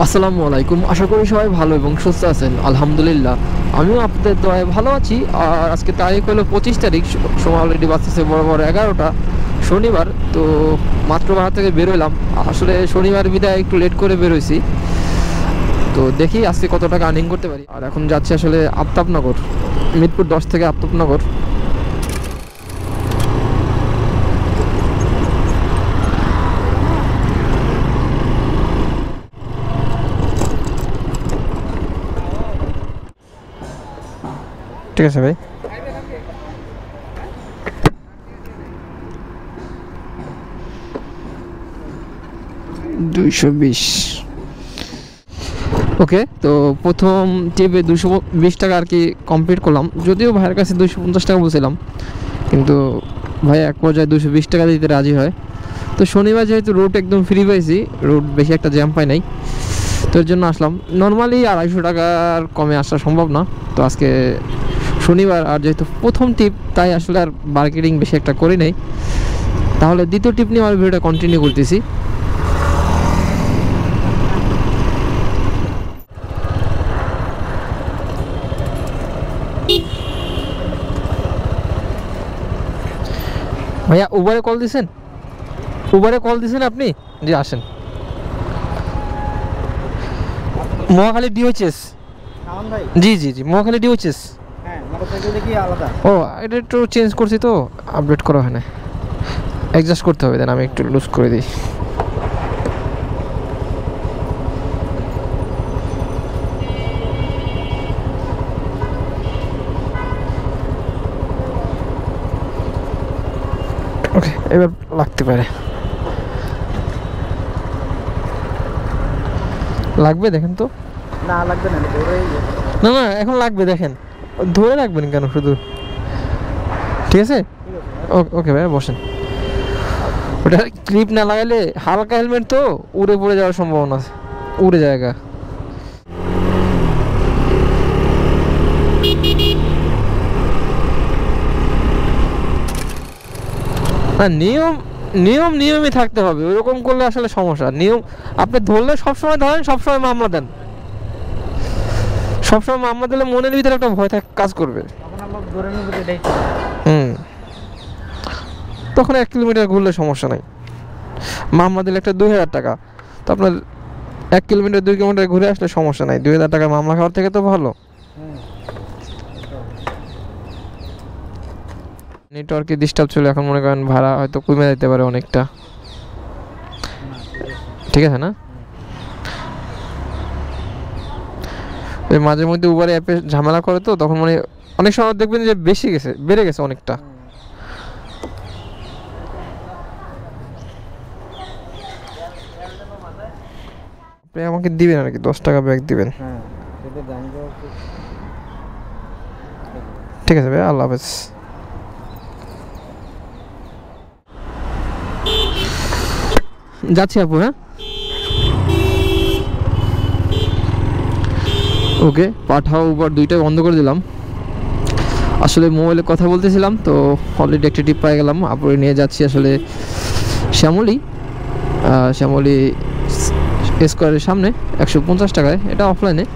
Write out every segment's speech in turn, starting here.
আসসালামু আলাইকুম। আশা করি সবাই ভালো এবং সুস্থ আছেন। আলহামদুলিল্লাহ আমিও আপনাদের দয়ায় ভালো আছি। আর আজকে তারিখ হলো 25 তারিখ, সময় অলরেডি বাজতেছে বড় 11টা, শনিবার। তো মাত্র বাসা থেকে বেরোলাম। আসলে শনিবার বিদায় একটু লেট করে বেরোইছি। তো দেখি আজকে কত টাকা আর্নিং করতে পারি। আর এখন যাচ্ছি আসলে আফতাবনগর, মিরপুর 10 থেকে আফতাবনগর। ঠিক আছে ভাই। 220। ওকে, তো প্রথম টিপে 220 টাকা আর কি কমপ্লিট করলাম। যদিও ভাইয়ের কাছে 250 টাকা বলছিলাম, কিন্তু ভাই এক পর্যায়ে 220 টাকা দিতে রাজি হয়। তো শনিবার যেহেতু রুট একদম ফ্রি পাইছি, রুট বেশি একটা জ্যাম পাই নাই, তো এর জন্য আসলাম। নর্মালি 250 টাকার কমে আসা সম্ভব না। তো আজকে শনিবার আর যেহেতু প্রথম টিপ, তাই আসলে আর মার্কেটিং বেশি একটা করি নাই। তাহলে দ্বিতীয় টিপ নিয়ে আমার ভিডিওটা কন্টিনিউ করতেছি। ভাইয়া উবারে কল দিছেন? উবারে কল দিছেন আপনি? জি আসেন। মহাখালী ডিওএইচএস। জি জি জি, মহাখালী ডিওএইচএস। হ্যাঁ, মোটরসাইকেল দেখি আলাদা। ও, এটা একটু চেঞ্জ করছি তো, আপডেট করা হয় না, অ্যাডজাস্ট করতে হবে। দেন আমি একটু লুজ করে দিই। ওকে, এবার লাগতে পারে। লাগবে দেখেন তো। না লাগবে না, ধরেই না না, এখন লাগবে দেখেন। ধরে রাখবেন কেন শুধু? ঠিক আছে, ওকে ভাই বসেন। ওটা ক্লিপ না লাগালে, হালকা হেলমেট তো উড়ে পড়ে যাওয়ার সম্ভাবনা আছে, উড়ে জায়গা। না, নিয়ম নিয়ম নিয়মই থাকতে হবে। ওইরকম করলে আসলে সমস্যা। নিয়ম আপনি ধরলে সবসময় ধরেন, সবসময় মামলা দেন। সবসময় মামলা দিলে মনের ভিতরে একটা ভয় কাজ করবে। তখন আমরা ধরে নেব যে এটাই। তখন 1 কিলোমিটার ঘুরলে সমস্যা নাই। মামলা দিলে একটা 2000 টাকা, তো আপনার 1 কিলোমিটার 2 কিলোমিটার ঘুরে আসলে সমস্যা নাই। 2000 টাকা মামলা খাওয়ার থেকে তো ভালো। নেটওয়ার্কে ডিস্টার্ব ছিল, এখন মনে করেন ভাড়া হয়তো কমে যেতে পারে অনেকটা। ঠিক আছে না? ওই মাঝে মধ্যে উবারে অ্যাপে ঝামেলা করে, তো তখন মানে অনেক সময় দেখবেন যে বেড়ে গেছে অনেকটা। আপনি আমাকে দিবেন আর কি, 10 টাকা ব্যাক দিবেন। হ্যাঁ, সেটা জানবো। ঠিক আছে ভাই, আল্লাহ হাফেজ। যাচ্ছি আপু। হ্যাঁ, ওকে, পাঠাও উবার দুইটাই বন্ধ করে দিলাম। আসলে মোবাইলে কথা বলতেছিলাম তো, অলরেডি একটা টিপ পাই গেলাম। আপুরে নিয়ে যাচ্ছি আসলে শ্যামলী স্কোয়ারের সামনে, 150 টাকায়। এটা অফলাইনে।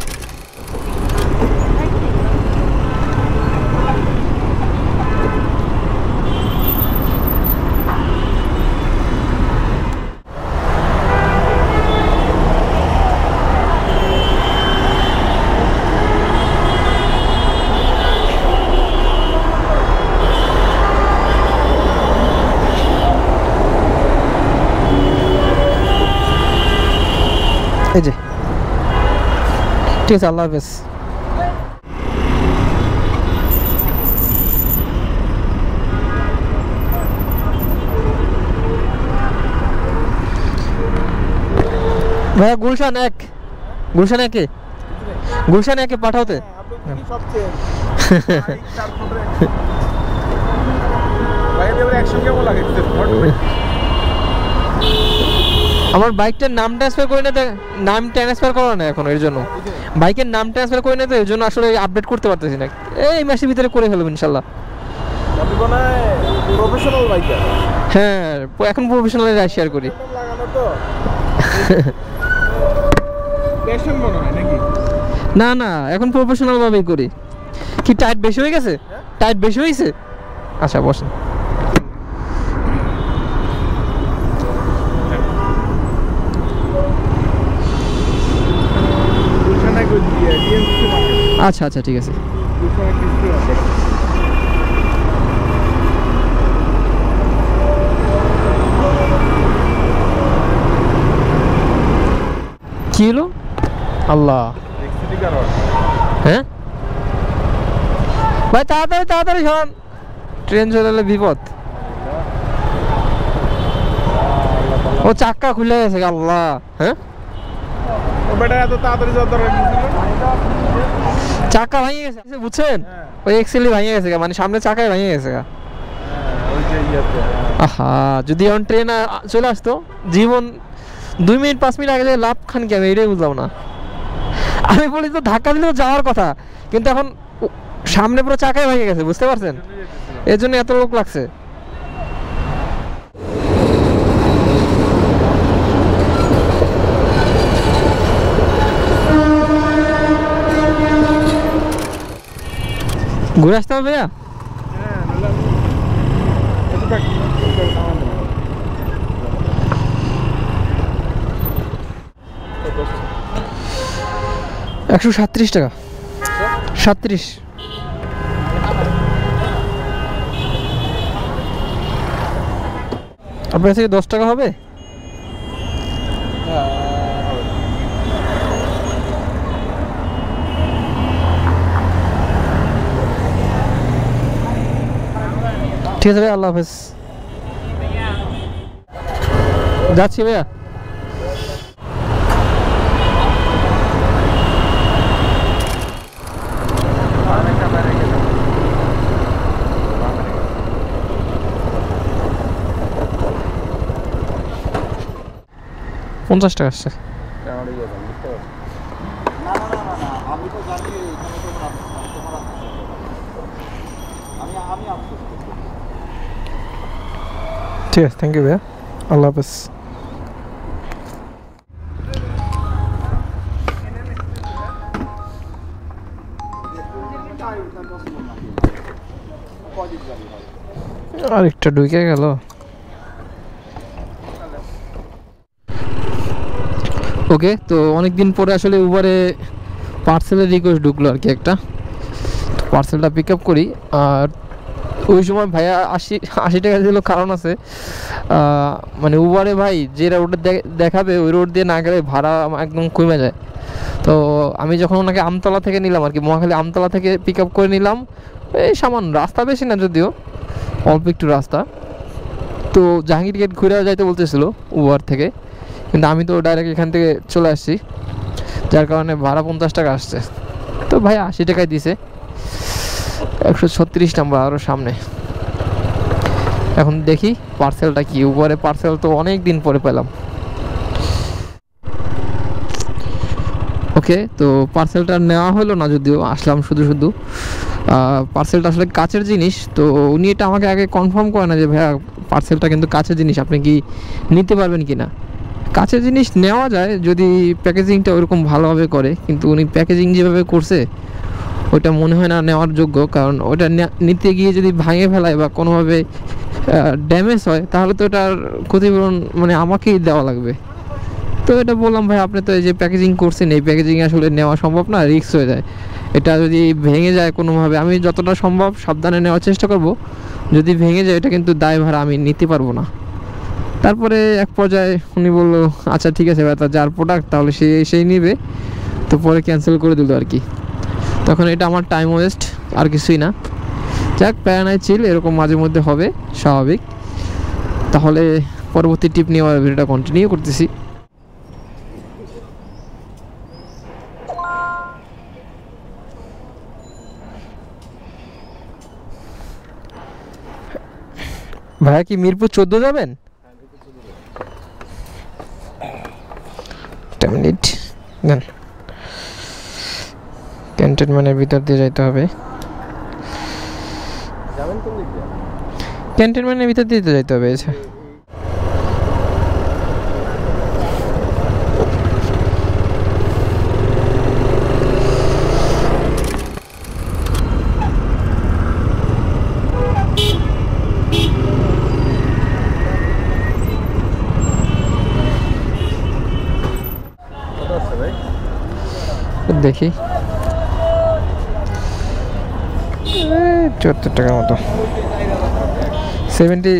এই যে, ঠিক আছে, আল্লাহ হাফেজ। ভাইয়া গুলশান 1, গুলশান একে পাঠাওতে। আমার বাইকটার নাম ট্রান্সফার করে নিতে, নাম ট্রান্সফার করা না এখন, এর জন্য বাইকের নাম ট্রান্সফার করে নিতে, এর জন্য আসলে আপডেট করতে পারতেছি না। এই মাসের ভিতরে করে ফেলবো ইনশাল্লাহ। Professional biker. হ্যাঁ, এখন প্রফেশনাল রাইড শেয়ার করি। প্যাশন মনে হয় নাকি? না না, এখন প্রফেশনাল ভাবেই করি। কি টাইট বেশি হয়ে গেছে? টাইট বেশি হয়েছে? আচ্ছা বসেন। গুলশানে কই দিয়ে ডিএমসি মার্কেট। আচ্ছা আচ্ছা ঠিক আছে। গুলশানে ডিএমসি মার্কেট। কি হলো? আল্লাহ, সিটি কার? হ্যাঁ ভাই তাড়াতাড়ি তাড়াতাড়ি শোন, ট্রেন চলে এলে বিপদ। ও চাক্কা খুলে গেছে আল্লাহ। হ্যাঁ ও বেটা এত তাড়াতাড়ি যাওয়ার দরকার কি ছিল? চাক্কা ভেঙে গেছে বুঝছেন, ওই এক্সেলই ভেঙে গেছে, মানে সামনে চাকায় ভেঙে গেছে। ওই যে ইয়াতে আহা, যদি এখন ট্রেন চলে আসতো, জীবন 2 মিনিট 5 মিনিট আগে লাভ খান কি আমি এটাই বুঝলাম না। আমি বলি তো ধাক্কা দিলেও যাওয়ার কথা, কিন্তু এখন সামনে পুরো চাকায় ভেঙে গেছে, বুঝতে পারছেন? এর জন্য এত লোক লাগছে। ঘুরে আসতে হবে ভাইয়া? হ্যাঁ নিলাম। কত টাকা? $137 টাকা। 37। আপনার থেকে 10 টাকা হবে? ঠিক আছে ভাই, আল্লাহ হাফেজ। যাচ্ছি ভাইয়া। $50 আসছে। ঠিক আছে, থ্যাংক ইউ ভাইয়া, আল্লাহ হাফেজ। আরেকটা ঢুকে গেল। ওকে, তো অনেকদিন পরে আসলে উবারে পার্সেলের রিকোয়েস্ট ঢুকলো আর কি একটা, পার্সেলটা পিক আপ করি। আর ওই সময় ভাইয়া 80 টাকা দিল, কারণ আছে মানে উবারে ভাই যে রোডে দেখাবে ওই রোড দিয়ে না গেলে ভাড়া একদম কমে যায়। তো আমি যখন ওনাকে আমতলা থেকে নিলাম আর কি, মহাখালী আমতলা থেকে পিক আপ করে নিলাম, এই সামান্য রাস্তা, বেশি না যদিও, অল্প একটু রাস্তা। তো জাহাঙ্গীর গেট ঘুরে যাইতে বলতেছিল উবার থেকে, কিন্তু আমি তো ডাইরেক্ট এখান থেকে চলে আসছি, যার কারণে ভাড়া 50 টাকা আসছে। তো ভাই 80 টাকায় দিছে। 136 নাম্বার আরও সামনে। এখন দেখি পার্সেলটা কি। উপরে পার্সেল তো অনেক দিন পরে পেলাম। ওকে, তো পার্সেলটা নেওয়া হলো না, যদিও আসলাম শুধু শুধু। পার্সেলটা আসলে কাচের জিনিস, তো উনি এটা আমাকে আগে কনফার্ম করে না যে ভাইয়া পার্সেলটা কিন্তু কাচের জিনিস, আপনি কি নিতে পারবেন কি না। কাচের জিনিস নেওয়া যায় যদি প্যাকেজিংটা ওরকম ভালোভাবে করে, কিন্তু উনি প্যাকেজিং যেভাবে করছে ওইটা মনে হয় না নেওয়ার যোগ্য। কারণ ওইটা নিতে গিয়ে যদি ভাঙে ফেলায় বা কোনোভাবে ড্যামেজ হয়, তাহলে তো এটার ক্ষতিপূরণ মানে আমাকেই দেওয়া লাগবে। তো এটা বললাম ভাই আপনি তো এই যে প্যাকেজিং করছেন, এই প্যাকেজিং আসলে নেওয়া সম্ভব না, রিস্ক হয়ে যায়। এটা যদি ভেঙে যায় কোনোভাবে, আমি যতটা সম্ভব সাবধানে নেওয়ার চেষ্টা করব, যদি ভেঙে যায় এটা কিন্তু দায়ভার আমি নিতে পারবো না। তারপরে এক পর্যায়ে উনি বললো আচ্ছা ঠিক আছে ভাই, যার প্রোডাক্ট তাহলে সেই নিবে। তো পরে ক্যান্সেল করে দিল আর কি। তখন এটা আমার টাইম ওয়েস্ট, আর কিছুই না। যাক, প্যারানাই চিল, এরকম মাঝে মধ্যে হবে, স্বাভাবিক। তাহলে পরবর্তী টিপ নিয়ে আমার ভিডিওটা কন্টিনিউ করতেছি। ভাইয়া কি মিরপুর 14 যাবেন? 10 মিনিট দেন, ক্যান্টনমেন্টের ভিতর দিয়ে যাইতে হবে। ক্যান্টনমেন্টের ভিতর দিয়ে যাইতে হবে। আচ্ছা দেখি 74 টাকার মতো 70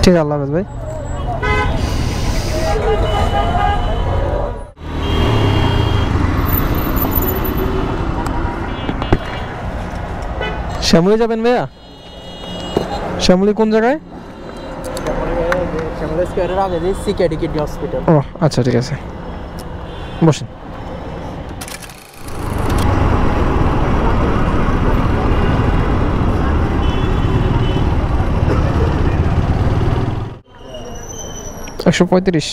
ঠিক আছে, আল্লাহ হাফেজ ভাই। শ্যামলী যাবেন ভাইয়া? শ্যামলী কোন জায়গায়? শ্যামলী স্কয়ারের আগে যে সিকেডি কিডনি হসপিটাল। ও আচ্ছা, ঠিক আছে, বসেন। $135।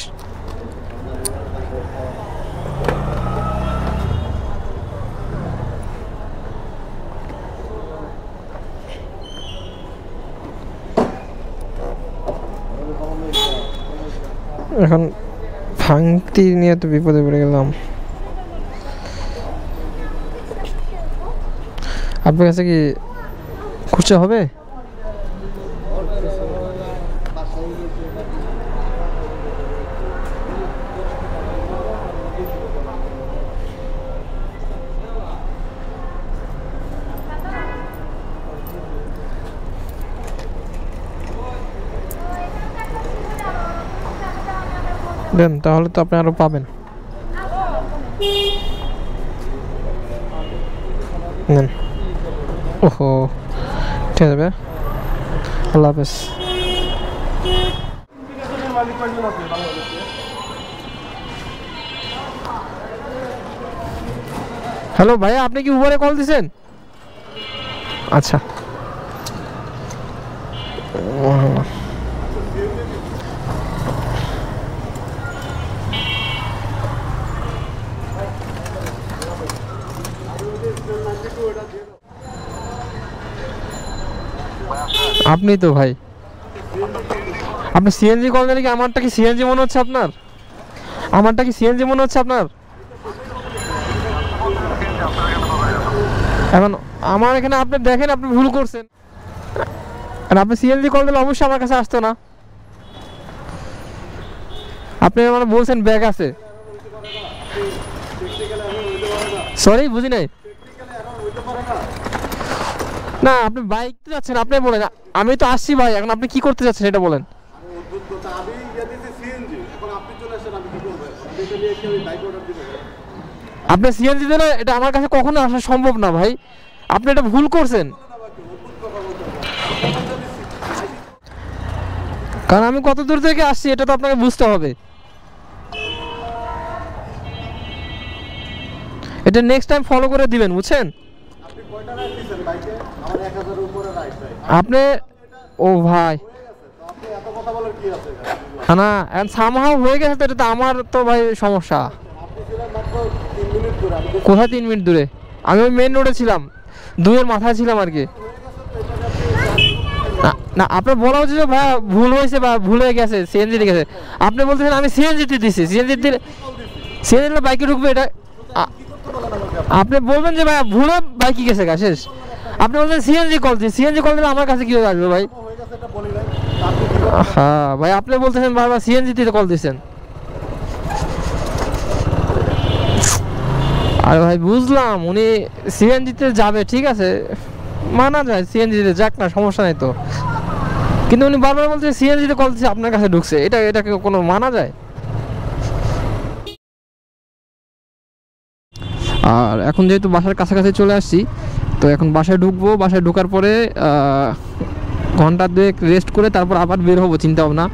এখন ভাঙতি নিয়ে তো বিপদে পড়ে গেলাম। আপনার কাছে কি খুচরা হবে? দেন, তাহলে তো আপনি আরো পাবেন। নেন। ওহো, ঠিক আছে ভাই, আল্লাহ হাফেজ। হ্যালো ভাইয়া, আপনি কি উবারে কল দিছেন? আচ্ছা, আপনি তো ভাই, আপনি সিএনজি কল দিলে কি আমারটা কি সিএনজি মনে হচ্ছে আপনার? আমারটা কি সিএনজি মনে হচ্ছে আপনার? এখন আমার এখানে আপনি দেখেন, আপনি ভুল করছেন। আর আপনি সিএনজি কল দিলে অবশ্যই আমার কাছে আসতো না। আপনি মানে বলছেন ব্যাগ আছে। সরি, বুঝি নাই। না, আপনি বাইক যাচ্ছেন, আপনি বলেন। আমি তো আসছি ভাই, এখন আপনি কি করতে যাচ্ছেন এটা বলেন। আপনি সিএনজি দিলে এটা আমার কাছে কখনো আসা সম্ভব না ভাই, আপনি এটা ভুল করছেন। কারণ আমি কত দূর থেকে আসছি এটা তো আপনাকে বুঝতে হবে। এটা নেক্সট টাইম ফলো করে দিবেন, বুঝছেন? আপনি ও ভাই না, সামহাও হয়ে গেছে তো, এটা তো আমার তো ভাই সমস্যা। কোথায় 3 মিনিট দূরে? আমি ওই মেন রোডে ছিলাম, 2-এর মাথায় ছিলাম আর কি। না, আপনার বলা উচিত ভাই ভুল হয়েছে বা ভুল হয়ে গেছে, সিএনজি গেছে। আপনি বলতেছেন আমি সিএনজিতে দিছি, সিএনজি দিলে বাইকে ঢুকবে, এটা আপনি বলবেন যে ভাই ভুলে বাইকে গেছে গা, শেষ। আপনি বলছেন সিএনজি কল দিন, সিএনজি কল দিলে আমার কাছে কি আসবে ভাই? হ্যাঁ ভাই, আপনি বলতেছেন বারবার সিএনজিতে কল দিচ্ছেন। আর ভাই বুঝলাম উনি সিএনজিতে যাবে, ঠিক আছে, মানা যায়, সিএনজিতে যাক না, সমস্যা নাই তো। কিন্তু উনি বারবার বলছে সিএনজিতে কল দিচ্ছে, আপনার কাছে ঢুকছে, এটাকে কোনো মানা যায়? আর এখন যেহেতু বাসার কাছাকাছি চলে আসছি, তো এখন বাসায় ঢুকবো। বাসায় ঢোকার পরে ঘন্টা 2 রেস্ট করে তারপর আবার বের হবো, চিন্তা ভাবনা।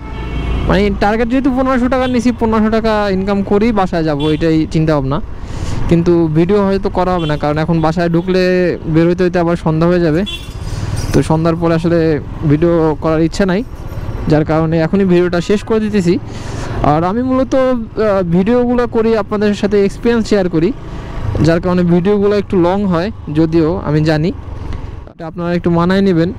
মানে টার্গেট যেহেতু 1500 টাকা নিছি, 1500 টাকা ইনকাম করেই বাসায় যাব, এটাই চিন্তা ভাবনা। কিন্তু ভিডিও হয়তো করা হবে না, কারণ এখন বাসায় ঢুকলে বের হইতে হইতে আবার সন্ধ্যা হয়ে যাবে। তো সন্ধ্যার পরে আসলে ভিডিও করার ইচ্ছা নাই, যার কারণে এখনই ভিডিওটা শেষ করে দিতেছি। আর আমি মূলত ভিডিওগুলো করি আপনাদের সাথে এক্সপিরিয়েন্স শেয়ার করি, যার কারণে ভিডিওগুলো একটু লং হয়, যদিও আমি জানি। আপনারা একটু মানায় নেবেন।